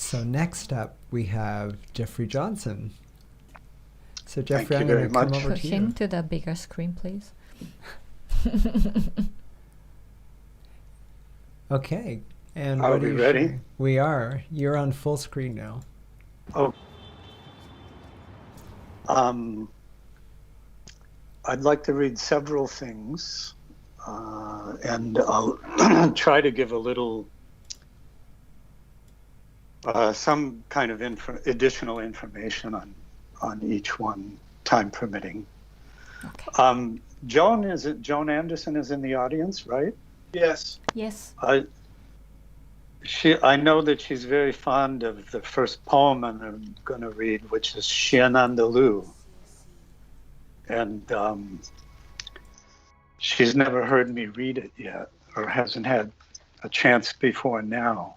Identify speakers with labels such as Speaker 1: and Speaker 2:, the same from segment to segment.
Speaker 1: So next up, we have Jeffrey Johnson. So Jeffrey,
Speaker 2: Thank
Speaker 1: I'm
Speaker 2: you
Speaker 1: going to
Speaker 2: very
Speaker 1: come
Speaker 2: much.
Speaker 1: over
Speaker 3: Push
Speaker 1: to
Speaker 3: him
Speaker 1: you.
Speaker 3: to the bigger screen, please.
Speaker 1: Okay. And
Speaker 2: Are
Speaker 1: what
Speaker 2: we
Speaker 1: are you
Speaker 2: ready?
Speaker 1: sharing? We are. You're on full screen now.
Speaker 2: Oh. I'd like to read several things, and I'll try to give a little, some kind of additional information on each one, time permitting.
Speaker 3: Okay.
Speaker 2: Joan Anderson is in the audience, right?
Speaker 4: Yes.
Speaker 3: Yes.
Speaker 2: I know that she's very fond of the first poem I'm going to read, which is Chien Andalou. And she's never heard me read it yet, or hasn't had a chance before now.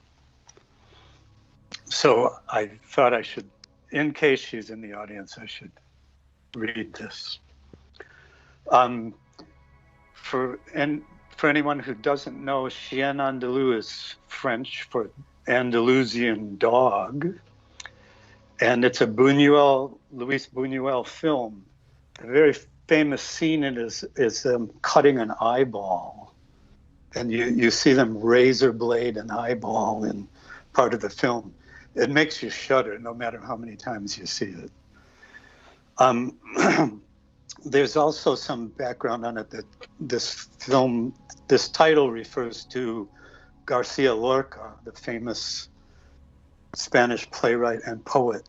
Speaker 2: So I thought I should, in case she's in the audience, I should read this. For anyone who doesn't know, Chien Andalou is French for Andalusian dog. And it's a Luis Buñuel film. A very famous scene in it is them cutting an eyeball. And you see them razor blade an eyeball in part of the film. It makes you shudder no matter how many times you see it. There's also some background on it that this title refers to Garcia Lorca, the famous Spanish playwright and poet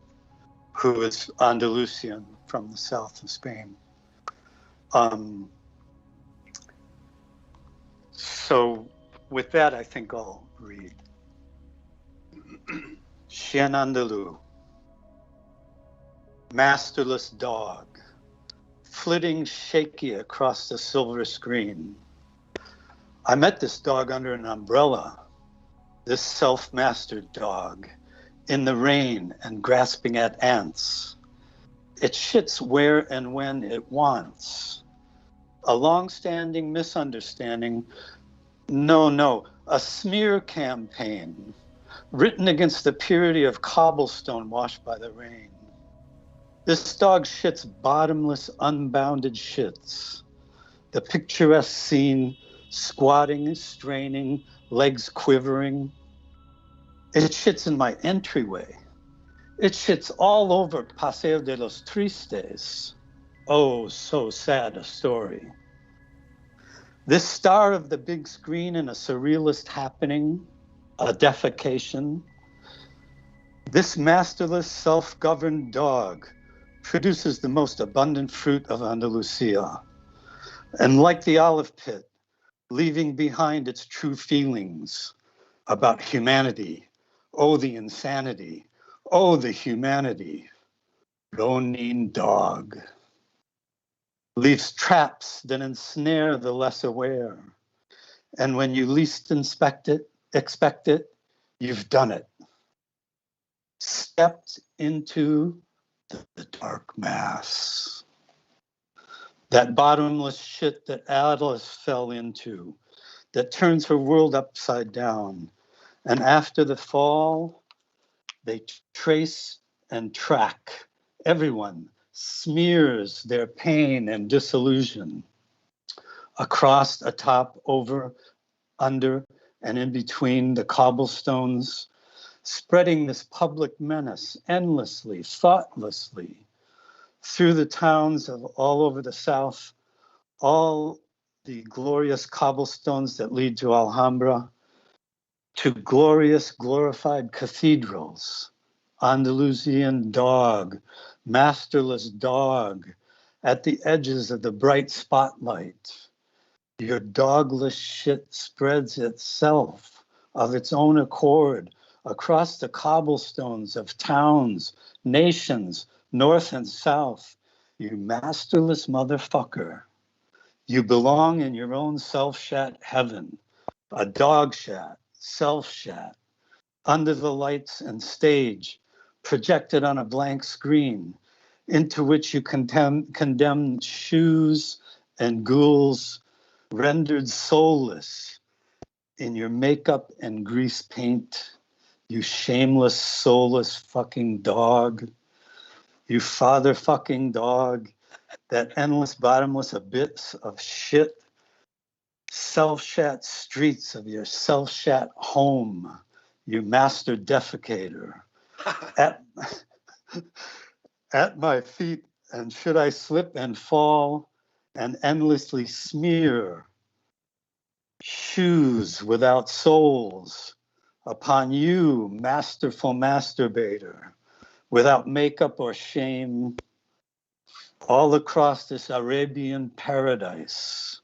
Speaker 2: who is Andalusian from the south of Spain. So with that, I think I'll read. Chien Andalou, masterless dog, flitting shaky across the silver screen. I met this dog under an umbrella, this self-mastered dog, in the rain and grasping at ants. It shits where and when it wants. A long-standing misunderstanding, no, a smear campaign written against the purity of cobblestone washed by the rain. This dog shits bottomless, unbounded shits. The picturesque scene, squatting, straining, legs quivering. It shits in my entryway. It shits all over Paseo de los Tristes. Oh, so sad a story. This star of the big screen in a surrealist happening, a defecation. This masterless, self-governed dog produces the most abundant fruit of Andalusia. And like the olive pit, leaving behind its true feelings about humanity. Oh, the insanity. Oh, the humanity. Ronin dog. Leaves traps that ensnare the less aware. And when you least expect it, you've done it. Stepped into the dark mass. That bottomless shit that Atlas fell into, that turns her world upside down. And after the fall, they trace and track. Everyone smears their pain and disillusion across, atop, over, under, and in between the cobblestones, spreading this public menace endlessly, thoughtlessly, through the towns of all over the South, all the glorious cobblestones that lead to Alhambra, to glorious, glorified cathedrals, Andalusian dog, masterless dog, at the edges of the bright spotlight. Your dogless shit spreads itself of its own accord across the cobblestones of towns, nations, north and south. You masterless motherfucker. You belong in your own self-shat heaven, a dog shat, self-shat, under the lights and stage, projected on a blank screen, into which you condemn shoes and ghouls, rendered soulless in your makeup and grease paint. You shameless, soulless fucking dog. You father fucking dog. That endless, bottomless abyss of shit. Self-shat streets of your self-shat home. You master defecator. At my feet, and should I slip and fall and endlessly smear shoes without soles upon you, masterful masturbator, without makeup or shame, all across this Arabian paradise,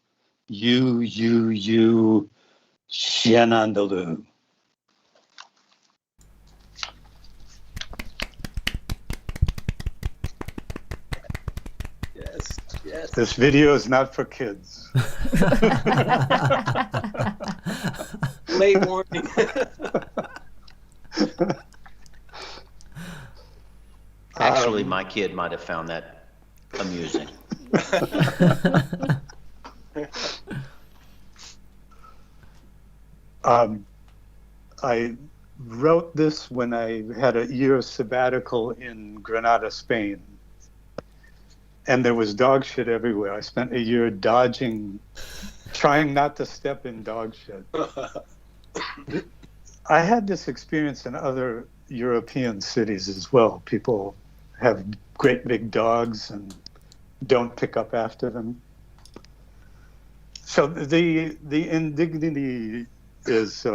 Speaker 2: you, Shenandalu.
Speaker 4: Yes.
Speaker 2: This video is not for kids.
Speaker 4: Late warning.
Speaker 5: Actually, my kid might have found that amusing.
Speaker 2: I wrote this when I had a year sabbatical in Granada, Spain. And there was dog shit everywhere. I spent a year dodging, trying not to step in dog shit. I had this experience in other European cities as well. People have great big dogs and don't pick up after them. So the indignity is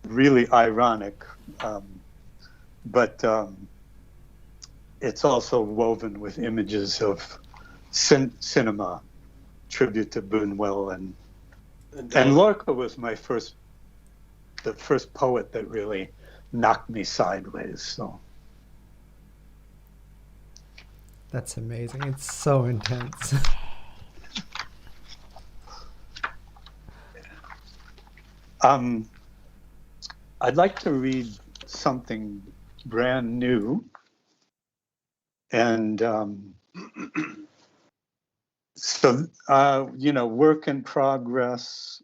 Speaker 2: really ironic, but it's also woven with images of cinema, tribute to Buñuel, and Lorca was the first poet that really knocked me sideways. So
Speaker 1: That's amazing. It's so intense.
Speaker 2: I'd like to read something brand new, and so work in progress.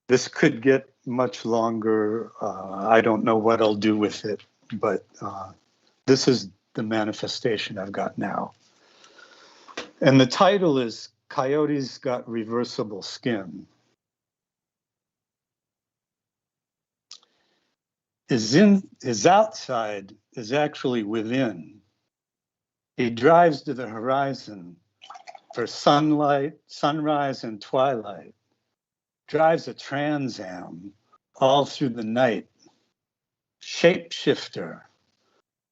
Speaker 2: This could get much longer. I don't know what I'll do with it, but this is the manifestation I've got now. And the title is Coyotes Got Reversible Skin. His outside is actually within. He drives to the horizon for sunlight, sunrise, and twilight. Drives a Trans Am all through the night. Shapeshifter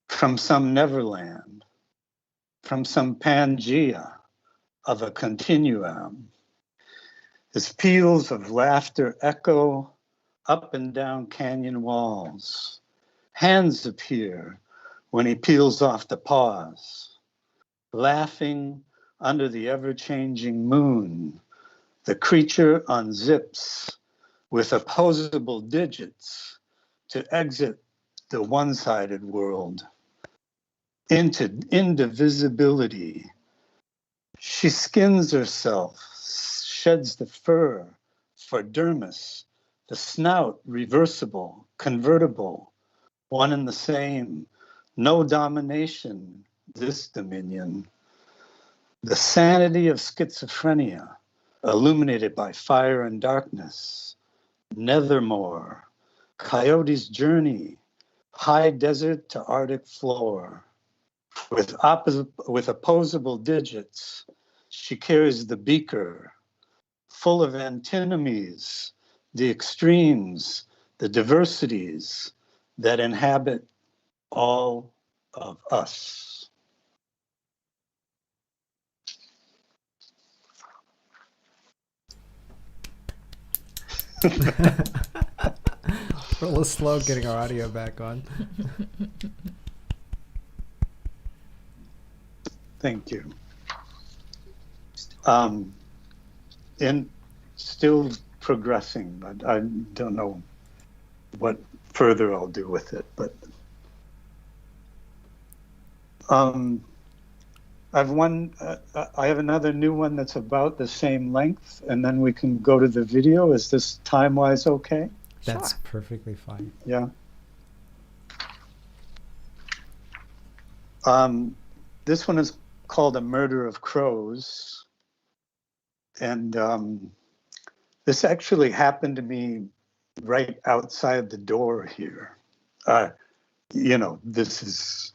Speaker 2: from some Neverland, from some Pangea of a continuum. His peals of laughter echo up and down canyon walls. Hands appear when he peels off the paws. Laughing under the ever-changing moon, the creature unzips with opposable digits to exit the one-sided world into indivisibility. She skins herself, sheds the fur for dermis, the snout reversible, convertible, one and the same, no domination, this dominion. The sanity of schizophrenia, illuminated by fire and darkness. Nethermore, coyote's journey, high desert to Arctic floor. With opposable digits, she carries the beaker, full of antinomies, the extremes, the diversities that inhabit all of us.
Speaker 1: We're a little slow getting our audio back on.
Speaker 2: Thank you. And still progressing. I don't know what further I'll do with it, but I have another new one that's about the same length, and then we can go to the video. Is this time-wise okay?
Speaker 1: That's
Speaker 3: Sure.
Speaker 1: perfectly fine.
Speaker 2: Yeah. This one is called A Murder of Crows. And this actually happened to me right outside the door here. This is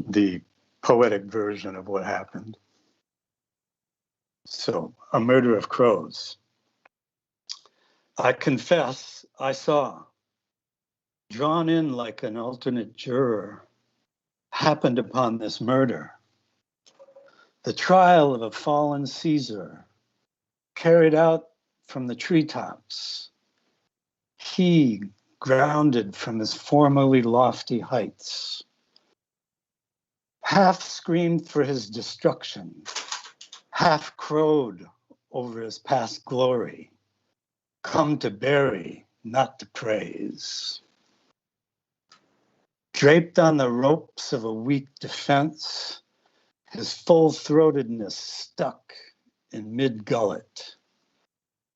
Speaker 2: the poetic version of what happened. So, A Murder of Crows. I confess I saw, drawn in like an alternate juror, happened upon this murder. The trial of a fallen Caesar, carried out from the treetops. He grounded from his formerly lofty heights, half screamed for his destruction, half crowed over his past glory, come to bury, not to praise. Draped on the ropes of a weak defense, his full-throatedness stuck in mid-gullet,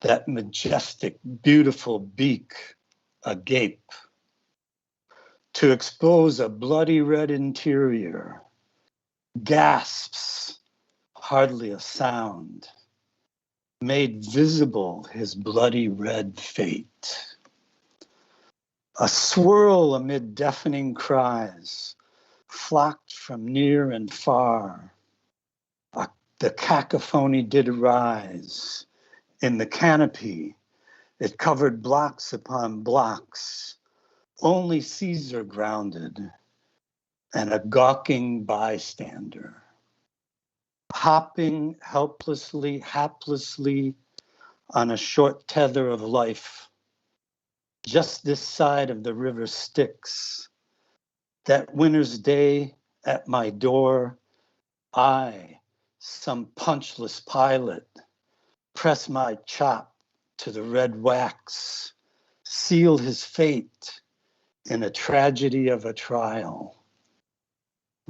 Speaker 2: that majestic, beautiful beak agape, to expose a bloody red interior, gasps, hardly a sound, made visible his bloody red fate. A swirl amid deafening cries, flocked from near and far. The cacophony did arise. In the canopy, it covered blocks upon blocks, only Caesar grounded, and a gawking bystander, hopping helplessly, haplessly on a short tether of life, just this side of the river Styx. That winter's day at my door, I, some punchless pilot, press my chop to the red wax, seal his fate in a tragedy of a trial.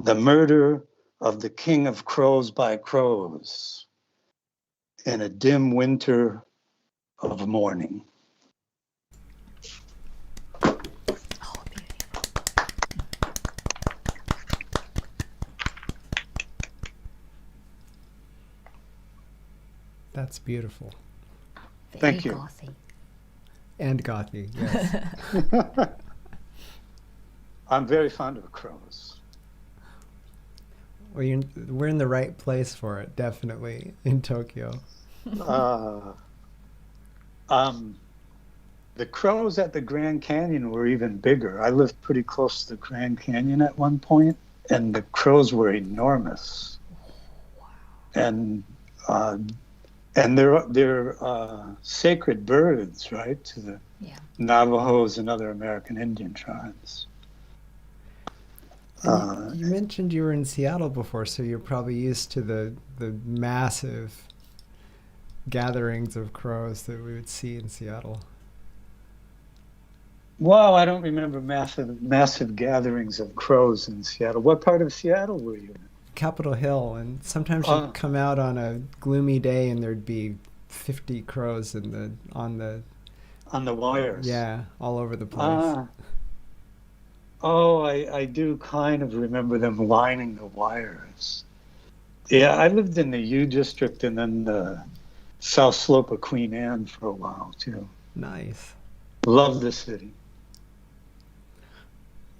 Speaker 2: The murder of the king of crows by crows in a dim winter of mourning.
Speaker 3: Oh, beautiful.
Speaker 1: That's beautiful.
Speaker 3: Very
Speaker 2: Thank you.
Speaker 3: gothy.
Speaker 1: And gothy, yes.
Speaker 2: I'm very fond of crows.
Speaker 1: Well, we're in the right place for it, definitely, in Tokyo.
Speaker 2: The crows at the Grand Canyon were even bigger. I lived pretty close to the Grand Canyon at one point, and the crows were enormous. And they're sacred birds, right, to the Navajos and other American Indian tribes.
Speaker 1: You mentioned you were in Seattle before, so you're probably used to the massive gatherings of crows that we would see in Seattle.
Speaker 2: Wow, I don't remember massive gatherings of crows in Seattle. What part of Seattle were you in?
Speaker 1: Capitol Hill, and sometimes you'd come out on a gloomy day and there'd be 50 crows on the
Speaker 2: wires.
Speaker 1: Yeah, all over the place.
Speaker 2: I do kind of remember them lining the wires. Yeah, I lived in the U District and then the South Slope of Queen Anne for a while too.
Speaker 1: Nice.
Speaker 2: Love the city.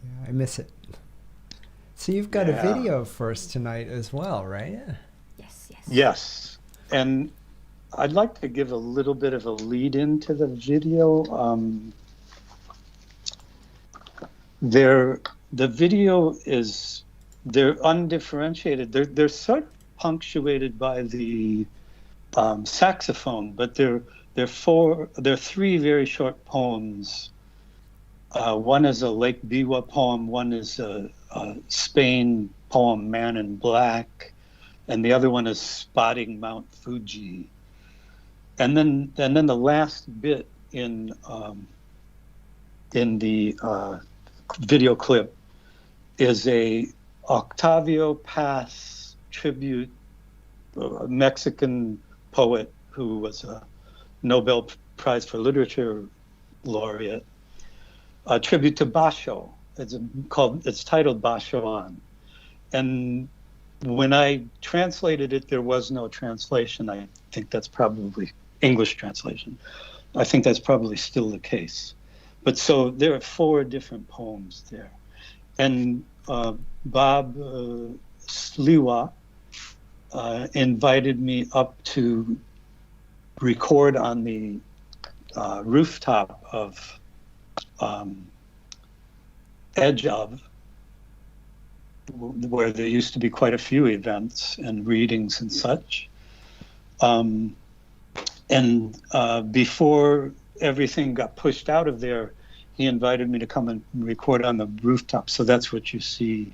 Speaker 1: Yeah, I miss it. So you've got a video for us tonight as well, right?
Speaker 3: Yes.
Speaker 2: Yes. And I'd like to give a little bit of a lead into the video. The video they're undifferentiated. They're sort of punctuated by the saxophone, but they're three very short poems. One is a Lake Biwa poem, one is a Spain poem, Man in Black, and the other one is Spotting Mount Fuji. And then the last bit in the video clip is a Octavio Paz tribute, a Mexican poet who was a Nobel Prize for Literature laureate. A tribute to Basho. It's titled Basho On. And when I translated it, there was no translation. I think that's probably English translation. I think that's probably still the case. But so there are 4 different poems there. And Bob Sliwa invited me up to record on the rooftop of Edge of, where there used to be quite a few events and readings and such. And before everything got pushed out of there, he invited me to come and record on the rooftop. So that's what you see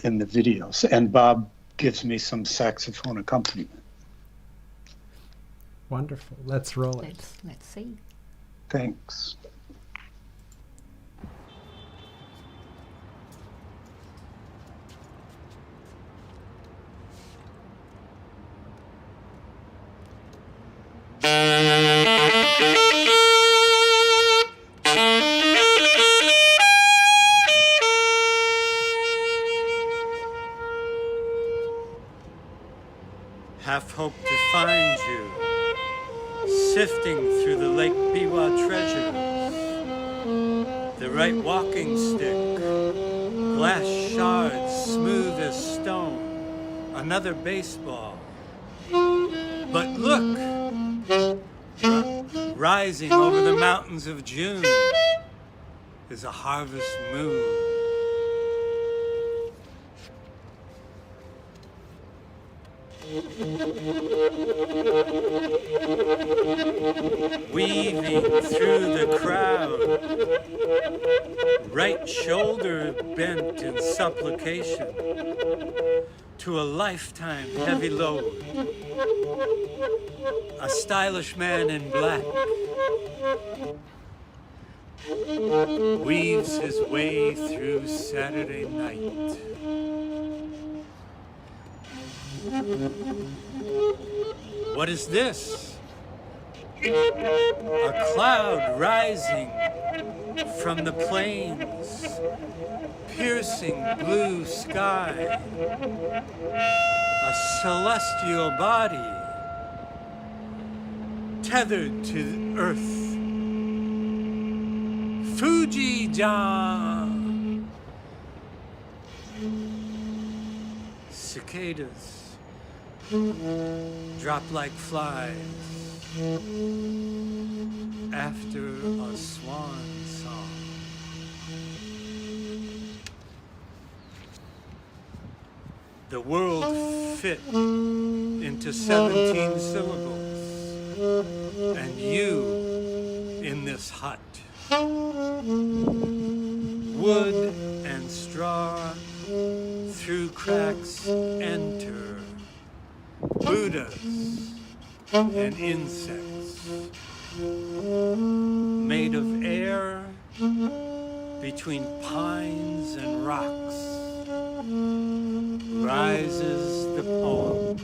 Speaker 2: in the videos. And Bob gives me some saxophone accompaniment.
Speaker 1: Wonderful. Let's roll it.
Speaker 3: Let's see.
Speaker 2: Thanks.
Speaker 6: Half hoped to find you, sifting through the Lake Biwa treasures, the right walking stick, glass shards smooth as stone, another baseball. But look, rising over the mountains of June is a harvest moon. Weaving through the crowd, right shoulder bent in supplication to a lifetime heavy load. A stylish man in black weaves his way through Saturday night. What is this? A cloud rising from the plains, piercing blue sky. A celestial body tethered to earth. Fuji-jan! Cicadas drop like flies after a swan song. The world fit into 17 syllables, and you in this hut. Wood and straw through cracks enter. Buddhas and insects, made of air between pines and rocks, rises the poem.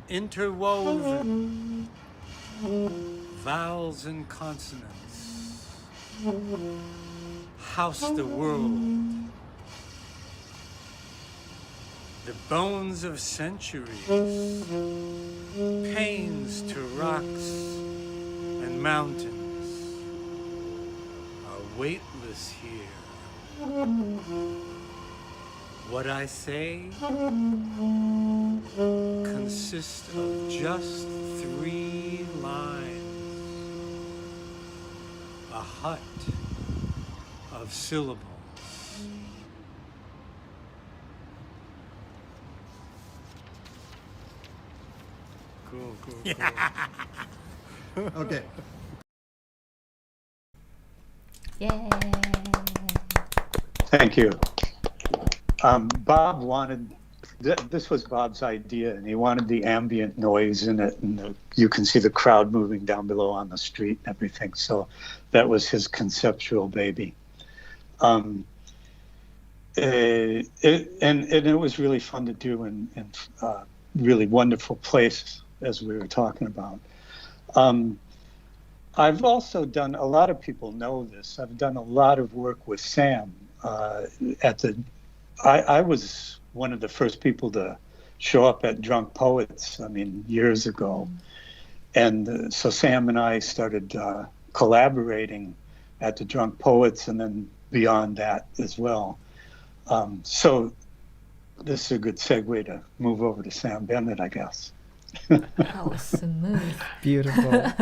Speaker 6: Interwoven vowels and consonants house the world. The bones of centuries, pains to rocks and mountains, are weightless here. What I say consists of just 3 lines, a hut of syllables. Cool.
Speaker 1: Okay.
Speaker 3: Yay!
Speaker 2: Thank you. Bob wanted, this was Bob's idea, and he wanted the ambient noise in it, and you can see the crowd moving down below on the street and everything. So that was his conceptual baby. And it was really fun to do and really wonderful place, as we were talking about. I've also done, a lot of people know this, I've done a lot of work with Sam. I was one of the first people to show up at Drunk Poets, years ago. And so Sam and I started collaborating at the Drunk Poets and then beyond that as well. So this is a good segue to move over to Sam Bennett, I guess.
Speaker 3: How smooth.
Speaker 1: Beautiful.